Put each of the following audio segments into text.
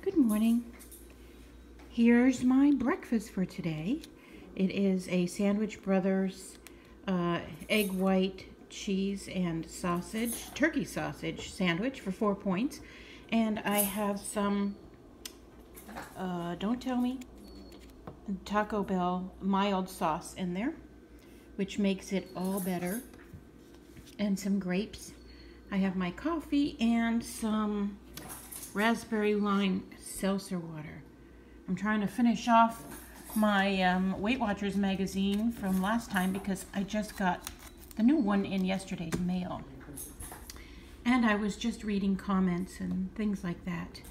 Good morning. Here's my breakfast for today. It is a Sandwich Brothers egg white cheese and sausage, turkey sausage sandwich for 4 points. And I have some, don't tell me, Taco Bell mild sauce in there, which makes it all better. And some grapes. I have my coffee and some raspberry lime seltzer water. I'm trying to finish off my Weight Watchers magazine from last time because I just got the new one in yesterday's mail. And I was just reading comments and things like that.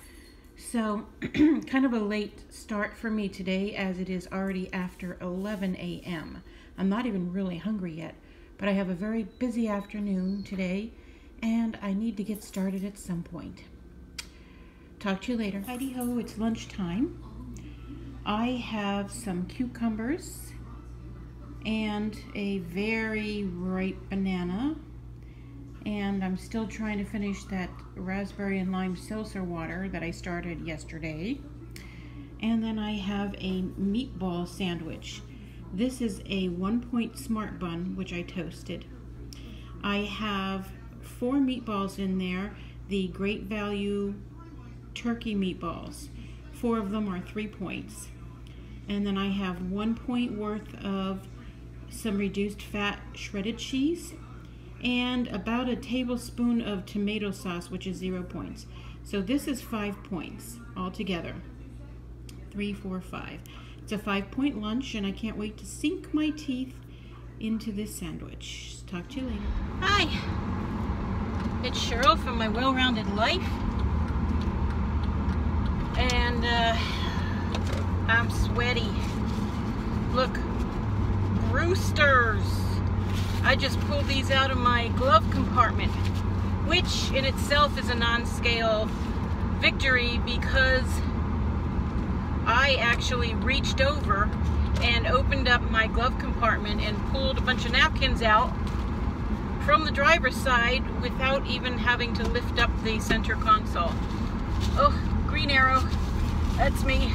So kind of a late start for me today as it is already after 11 a.m. I'm not even really hungry yet, but I have a very busy afternoon today and I need to get started at some point. Talk to you later. Heidi ho, it's lunchtime. I have some cucumbers and a very ripe banana, and I'm still trying to finish that raspberry and lime seltzer water that I started yesterday. And then I have a meatball sandwich. This is a 1-point smart bun, which I toasted. I have 4 meatballs in there, the Great Value turkey meatballs. 4 of them are 3 points. And then I have 1 point worth of some reduced fat shredded cheese and about a tablespoon of tomato sauce, which is 0 points. So this is 5 points altogether. 3, 4, 5. It's a 5-point lunch and I can't wait to sink my teeth into this sandwich. Talk to you later. Hi, it's Cheryl from My Well-Rounded Life. And I'm sweaty. Look, Brewsters. I just pulled these out of my glove compartment, which in itself is a non-scale victory because I actually reached over and opened up my glove compartment and pulled a bunch of napkins out from the driver's side without even having to lift up the center console. Oh, green arrow, that's me.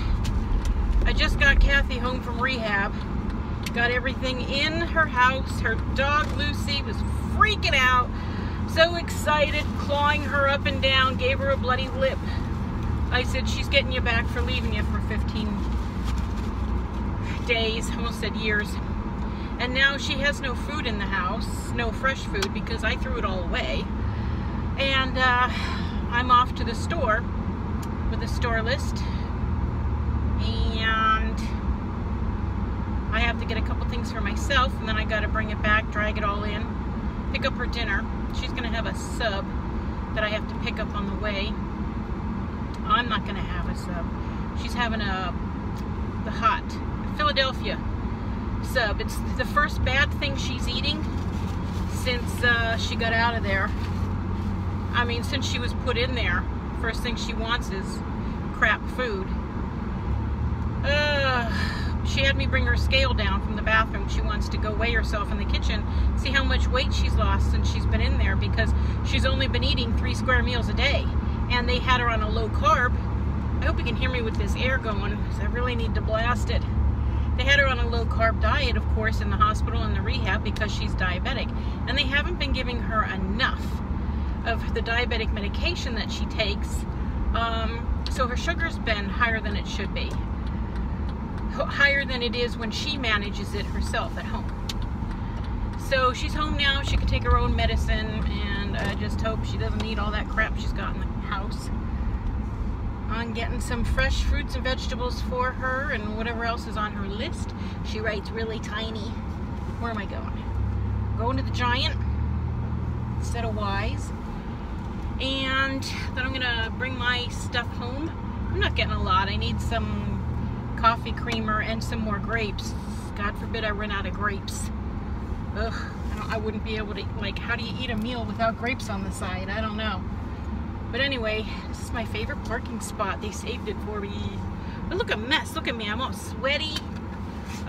I just got Kathy home from rehab. Got everything in her house. Her dog Lucy was freaking out. So excited, clawing her up and down, gave her a bloody lip. I said, she's getting you back for leaving you for 15 days, almost said years. And now she has no food in the house, no fresh food because I threw it all away. And I'm off to the store with a store list, and I have to get a couple things for myself, and then I got to bring it back, drag it all in, pick up her dinner. She's going to have a sub that I have to pick up on the way. I'm not going to have a sub. She's having the hot Philadelphia sub. It's the first bad thing she's eating since she got out of there. I mean, since she was put in there. First thing she wants is crap food. She had me bring her scale down from the bathroom. She wants to go weigh herself in the kitchen, see how much weight she's lost since she's been in there because she's only been eating 3 square meals a day. And they had her on a low carb. I hope you can hear me with this air going because I really need to blast it. They had her on a low carb diet, of course, in the hospital and the rehab because she's diabetic. And they haven't been giving her enough of the diabetic medication that she takes, so her sugar's been higher than it should be, higher than it is when she manages it herself at home. So she's home now, she can take her own medicine, and I just hope she doesn't eat all that crap she's got in the house. I'm getting some fresh fruits and vegetables for her and whatever else is on her list. She writes really tiny. Where am I going? Going to the Giant instead of Wise. And then I'm gonna bring my stuff home. I'm not getting a lot. I need some coffee creamer and some more grapes. God forbid I run out of grapes. Ugh, I wouldn't be able to, like, how do you eat a meal without grapes on the side? I don't know. But anyway, this is my favorite parking spot. They saved it for me. But look, a mess. Look at me. I'm all sweaty.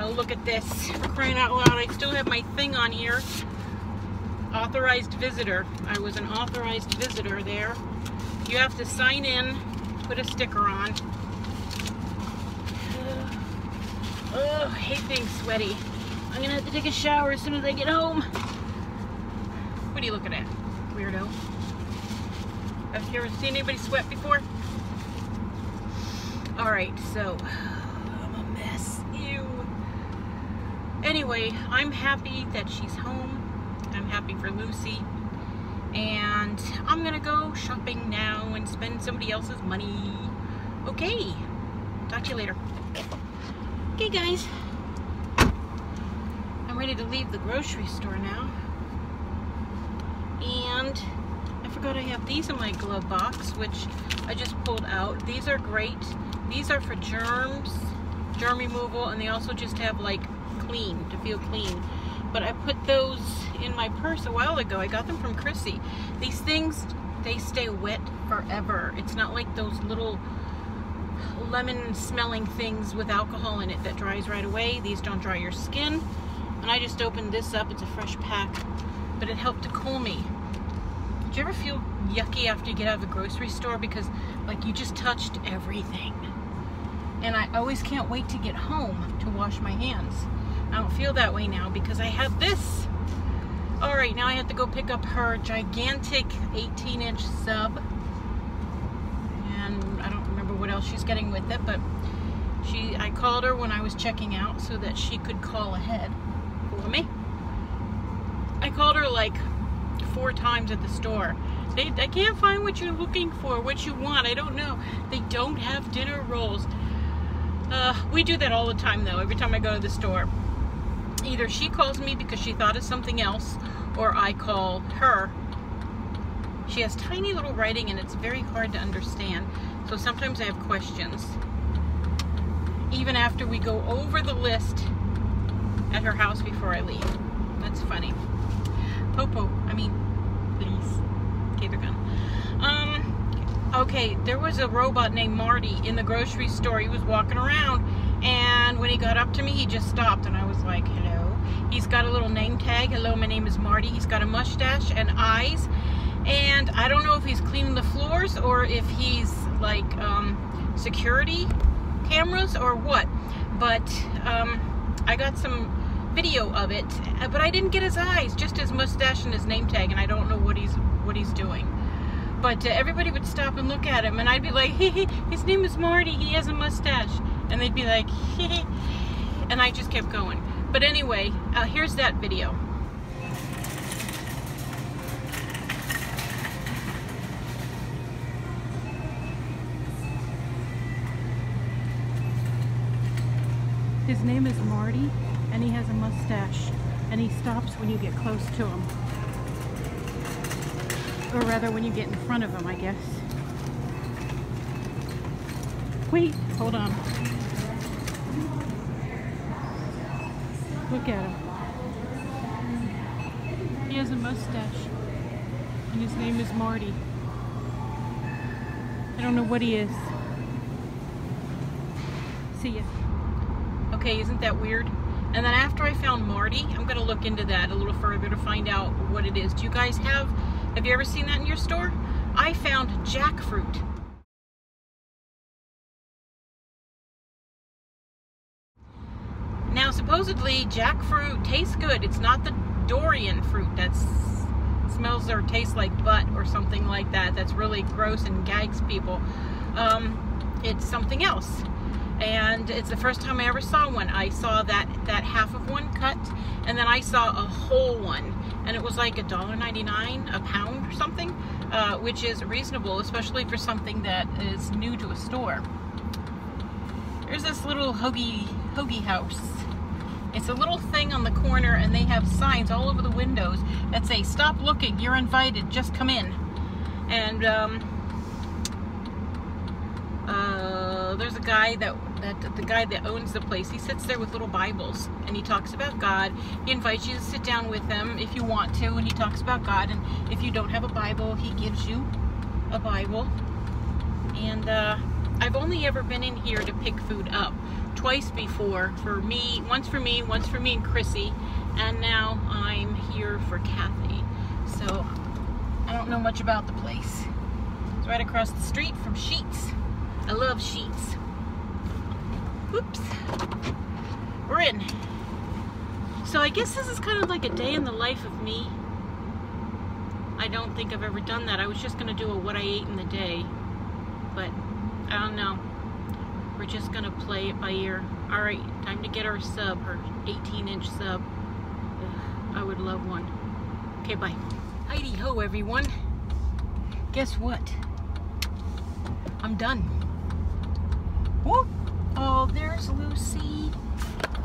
Oh, look at this. For crying out loud, I still have my thing on here. Authorized visitor. I was an authorized visitor there. You have to sign in put a sticker on. Oh, I hate being sweaty. I'm gonna have to take a shower as soon as I get home. What are you looking at, weirdo? Have you ever seen anybody sweat before? Alright, so I'm a mess. Ew. Anyway, I'm happy that she's home. I'm happy for Lucy. And I'm gonna go shopping now and spend somebody else's money. Okay. Talk to you later. Okay, guys. I'm ready to leave the grocery store now. And I forgot I have these in my glove box, which I just pulled out. These are great. These are for germs, germ removal, and they also just have like clean, to feel clean. But I put those in my purse a while ago. I got them from Chrissy. These things, they stay wet forever. It's not like those little lemon smelling things with alcohol in it that dries right away. These don't dry your skin. And I just opened this up. It's a fresh pack, but it helped to cool me. Do you ever feel yucky after you get out of the grocery store because like you just touched everything? And I always can't wait to get home to wash my hands. I don't feel that way now because I have this. All right, now I have to go pick up her gigantic 18-inch sub. And I don't remember what else she's getting with it, but I called her when I was checking out so that she could call ahead for me. I called her like 4 times at the store. I can't find what you're looking for, what you want. I don't know. They don't have dinner rolls. We do that all the time though, every time I go to the store. Either she calls me because she thought of something else, or I call her. She has tiny little writing and it's very hard to understand. So sometimes I have questions. Even after we go over the list at her house before I leave. That's funny. Popo, please. Okay, they're gone. Okay, there was a robot named Marty in the grocery store. He was walking around, and when he got up to me, he just stopped, and I was like, hello. He's got a little name tag. Hello, my name is Marty. He's got a mustache and eyes, and I don't know if he's cleaning the floors or if he's like security cameras or what, but I got some video of it, but I didn't get his eyes, just his mustache and his name tag, and I don't know what he's doing. But everybody would stop and look at him, and I'd be like, his name is Marty, he has a mustache. And they'd be like, and I just kept going. But anyway, here's that video. His name is Marty, and he has a mustache, and he stops when you get close to him. Or rather, when you get in front of him, I guess. Wait, hold on. Look at him. He has a mustache, and his name is Marty. I don't know what he is. See ya. Okay, isn't that weird? And then after I found Marty, I'm going to look into that a little further to find out what it is. Do you guys have you ever seen that in your store? I found jackfruit. Now, supposedly, jackfruit tastes good. It's not the durian fruit that smells or tastes like butt or something like that. That's really gross and gags people. It's something else. And it's the first time I ever saw one. I saw that half of one cut, and then I saw a whole one. And it was like $1.99 a pound or something, which is reasonable, especially for something that is new to a store. There's this little hoagie house. It's a little thing on the corner, and they have signs all over the windows that say, "Stop looking, you're invited, just come in." And there's a guy the guy that owns the place. He sits there with little Bibles, and he talks about God. He invites you to sit down with him if you want to, and he talks about God. And if you don't have a Bible, he gives you a Bible. And I've only ever been in here to pick food up twice before, once for me and Chrissy, and now I'm here for Kathy. So I don't know much about the place. It's right across the street from Sheetz. love sheets. Oops. We're in. So I guess this is kind of like a day in the life of me. I don't think I've ever done that. I was just going to do a what I ate in the day. But I don't know. We're just going to play it by ear. Alright, time to get our sub, her 18-inch sub. Ugh, I would love one. Okay, bye. Heidi ho, everyone. Guess what? I'm done. Whoop. Oh, there's Lucy.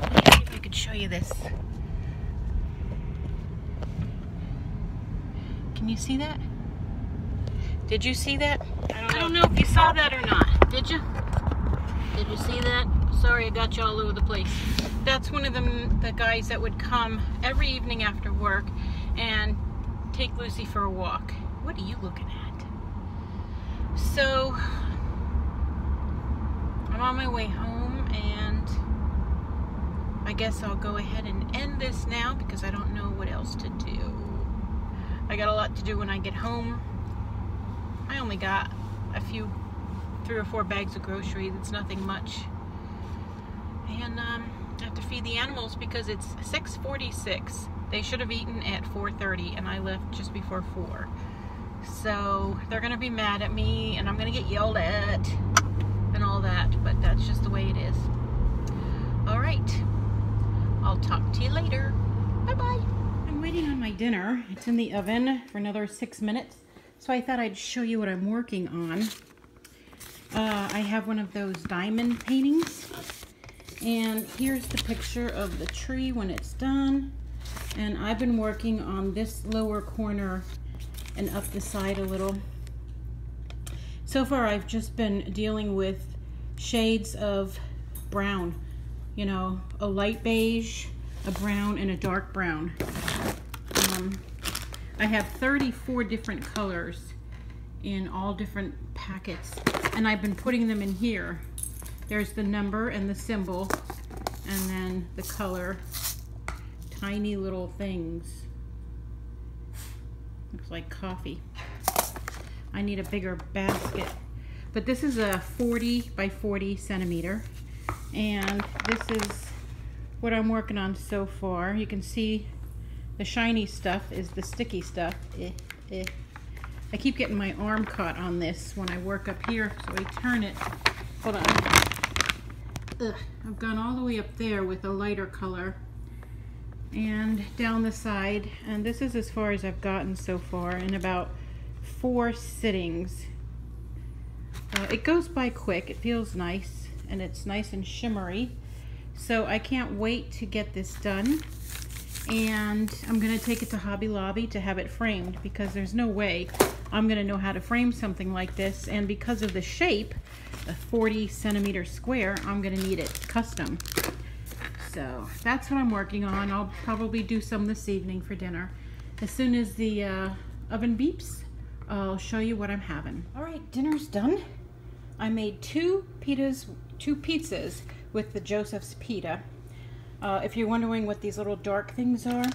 Let me see if I could show you this. Can you see that? Did you see that? I don't know if you saw that or not. Did you? Did you see that? Sorry, I got you all over the place. That's one of the guys that would come every evening after work and take Lucy for a walk. What are you looking at? So, I'm on my way home, and I guess I'll go ahead and end this now because I don't know what else to do. I got a lot to do when I get home. I only got a few, 3 or 4 bags of groceries. It's nothing much. And I have to feed the animals because it's 6:46. They should have eaten at 4:30 and I left just before 4. So they're gonna be mad at me and I'm gonna get yelled at and all that, but that's just the way it is. All right, I'll talk to you later. Bye-bye. I'm waiting on my dinner. It's in the oven for another 6 minutes. So I thought I'd show you what I'm working on. I have one of those diamond paintings. And here's the picture of the tree when it's done. And I've been working on this lower corner and up the side a little. So far I've just been dealing with shades of brown. You know, a light beige, a brown, and a dark brown. I have 34 different colors in all different packets. And I've been putting them in here. There's the number and the symbol, and then the color. Tiny little things. Looks like coffee. I need a bigger basket. But this is a 40 by 40 centimeter. And this is what I'm working on so far. You can see the shiny stuff is the sticky stuff. I keep getting my arm caught on this when I work up here, so I turn it. Hold on. Ugh, I've gone all the way up there with a lighter color and down the side, and this is as far as I've gotten so far in about 4 sittings. It goes by quick. It feels nice, and it's nice and shimmery, so I can't wait to get this done. And I'm gonna take it to Hobby Lobby to have it framed because there's no way I'm gonna know how to frame something like this, and because of the shape, a 40 centimeter square, I'm gonna need it custom. So that's what I'm working on. I'll probably do some this evening for dinner. As soon as the oven beeps, I'll show you what I'm having. All right, dinner's done. I made 2 pizzas with the Joseph's pita. If you're wondering what these little dark things are,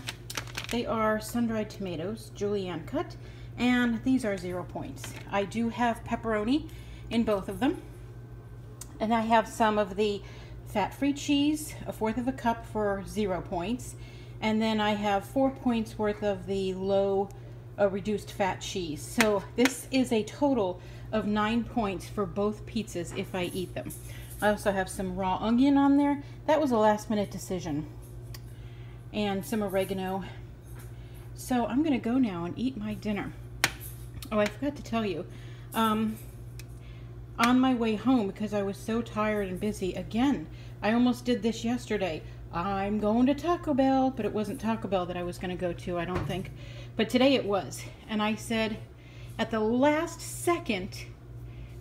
they are sun-dried tomatoes, julienne cut, and these are 0 points. I do have pepperoni in both of them, and I have some of the fat-free cheese, 1/4 cup for 0 points, and then I have 4 points worth of the low reduced fat cheese. So this is a total of 9 points for both pizzas if I eat them. I also have some raw onion on there. That was a last-minute decision. And some oregano. So I'm gonna go now and eat my dinner. Oh, I forgot to tell you. On my way home, because I was so tired and busy, again, I almost did this yesterday. I'm going to Taco Bell, but it wasn't Taco Bell that I was gonna go to, I don't think. But today it was. And I said, at the last second,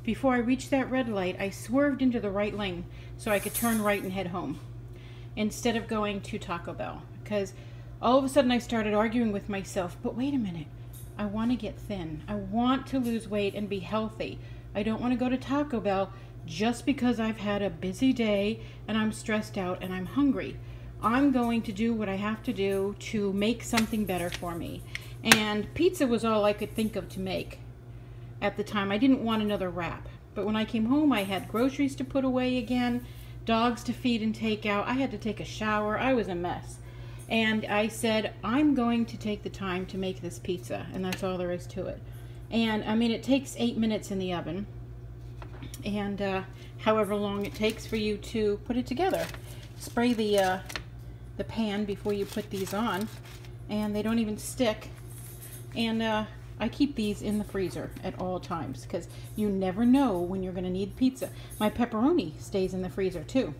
before I reached that red light, I swerved into the right lane so I could turn right and head home instead of going to Taco Bell, because all of a sudden I started arguing with myself, but wait a minute, I want to get thin. I want to lose weight and be healthy. I don't want to go to Taco Bell just because I've had a busy day and I'm stressed out and I'm hungry. I'm going to do what I have to do to make something better for me. And pizza was all I could think of to make. At the time, I didn't want another wrap. But when I came home, I had groceries to put away again, dogs to feed and take out. I had to take a shower. I was a mess. And I said, I'm going to take the time to make this pizza, and that's all there is to it. And I mean, it takes 8 minutes in the oven, and however long it takes for you to put it together. Spray the pan before you put these on, and they don't even stick. And I keep these in the freezer at all times because you never know when you're going to need pizza. My pepperoni stays in the freezer too.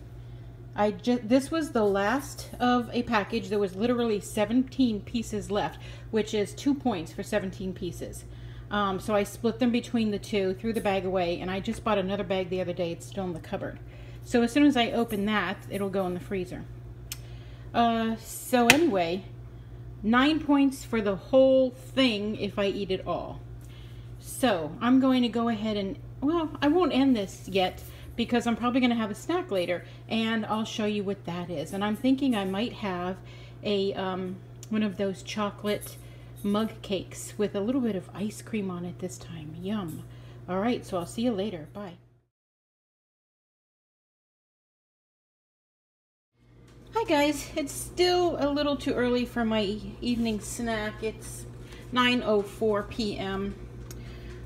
This was the last of a package. There was literally 17 pieces left, which is 2 points for 17 pieces. So I split them between the two, threw the bag away, and I just bought another bag the other day. It's still in the cupboard. So as soon as I open that, it'll go in the freezer. So anyway, 9 points for the whole thing if I eat it all. So I'm going to go ahead and, well, I won't end this yet because I'm probably going to have a snack later, and I'll show you what that is. And I'm thinking I might have a one of those chocolate mug cakes with a little bit of ice cream on it this time. Yum. All right, so I'll see you later. Bye. Hi guys, it's still a little too early for my evening snack. It's 9:04 p.m.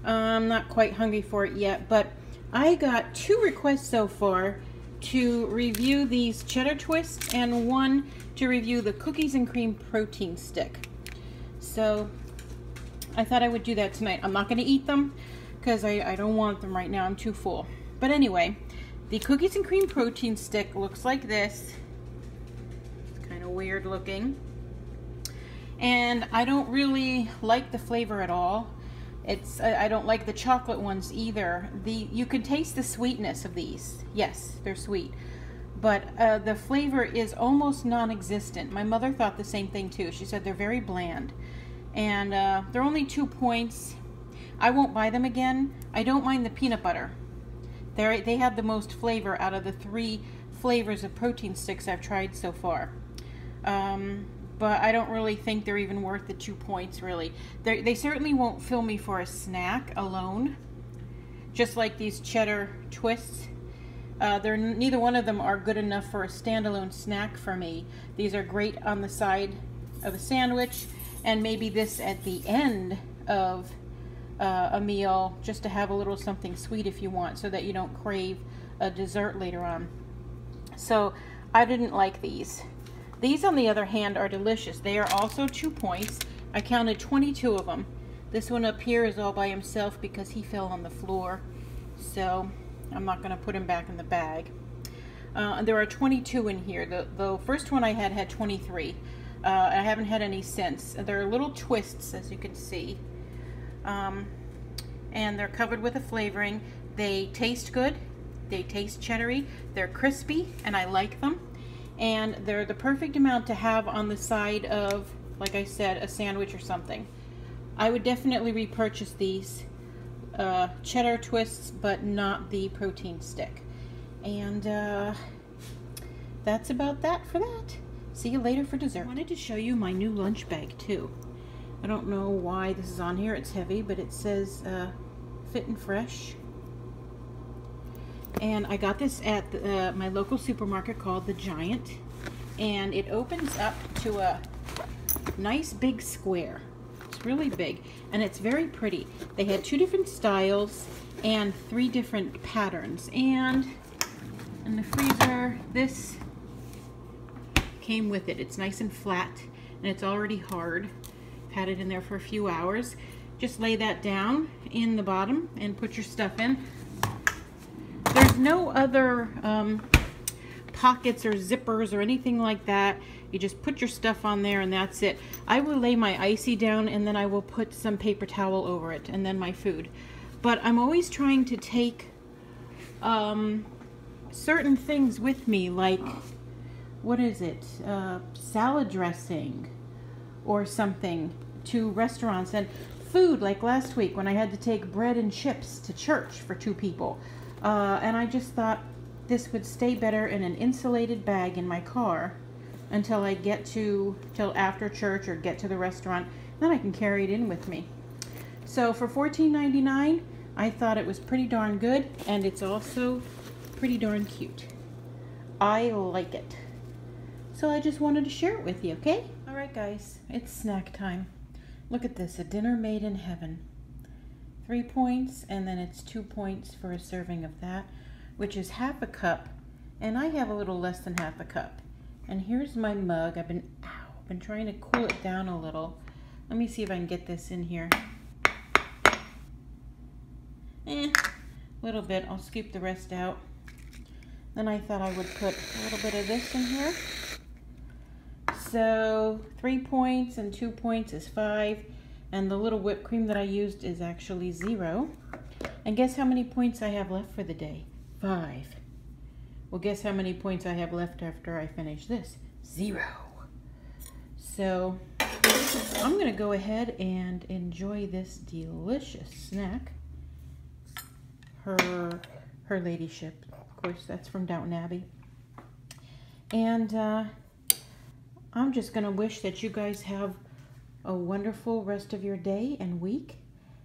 I'm not quite hungry for it yet, but I got 2 requests so far to review these cheddar twists and one to review the cookies and cream protein stick. So I thought I would do that tonight. I'm not going to eat them because I don't want them right now. I'm too full. But anyway, the cookies and cream protein stick looks like this. Weird looking, and I don't really like the flavor at all. I don't like the chocolate ones either. You can taste the sweetness of these. Yes, they're sweet, but the flavor is almost non-existent. My mother thought the same thing too. She said they're very bland, and they're only 2 points. I won't buy them again. I don't mind the peanut butter. They have the most flavor out of the 3 flavors of protein sticks I've tried so far. But I don't really think they're even worth the 2 points, really. They certainly won't fill me for a snack alone, just like these cheddar twists. Neither one of them are good enough for a standalone snack for me. These are great on the side of a sandwich, and maybe this at the end of a meal, just to have a little something sweet if you want, so that you don't crave a dessert later on. So I didn't like these. These, on the other hand, are delicious. They are also 2 points. I counted 22 of them. This one up here is all by himself because he fell on the floor. So I'm not going to put him back in the bag. There are 22 in here. The first one I had 23. I haven't had any since. They're little twists, as you can see. And they're covered with a flavoring. They taste good. They taste cheddary. They're crispy, and I like them. And they're the perfect amount to have on the side of, like I said, a sandwich or something. I would definitely repurchase these cheddar twists, but not the protein stick. And that's about that for that. See you later for dessert. I wanted to show you my new lunch bag too. I don't know why this is on here. It's heavy, but it says Fit and Fresh. And I got this at my local supermarket called The Giant, and it opens up to a nice big square. It's really big, and it's very pretty. They had 2 different styles and 3 different patterns. And in the freezer, this came with it. It's nice and flat, and it's already hard. I've had it in there for a few hours. Just lay that down in the bottom and put your stuff in. There's no other pockets or zippers or anything like that. You just put your stuff on there and that's it. I will lay my icy down and then I will put some paper towel over it and then my food. But I'm always trying to take certain things with me, like, what is it? Salad dressing or something to restaurants, and food, like last week when I had to take bread and chips to church for 2 people. And I just thought this would stay better in an insulated bag in my car until I get till after church or get to the restaurant. Then I can carry it in with me. So for $14.99, I thought it was pretty darn good, and it's also pretty darn cute. I like it. So I just wanted to share it with you, okay? All right, guys, it's snack time. Look at this, a dinner made in heaven. 3 points, and then it's 2 points for a serving of that, which is half a cup, and I have a little less than half a cup. And here's my mug. I've been trying to cool it down a little. Let me see if I can get this in here. A little bit. I'll scoop the rest out. Then I thought I would put a little bit of this in here. So 3 points and 2 points is 5. And the little whipped cream that I used is actually 0. And guess how many points I have left for the day? 5. Well, guess how many points I have left after I finish this? 0. So I'm going to go ahead and enjoy this delicious snack. Her ladyship, of course, that's from Downton Abbey. And I'm just going to wish that you guys have a wonderful rest of your day and week.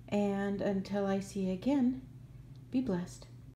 And until I see you again, be blessed.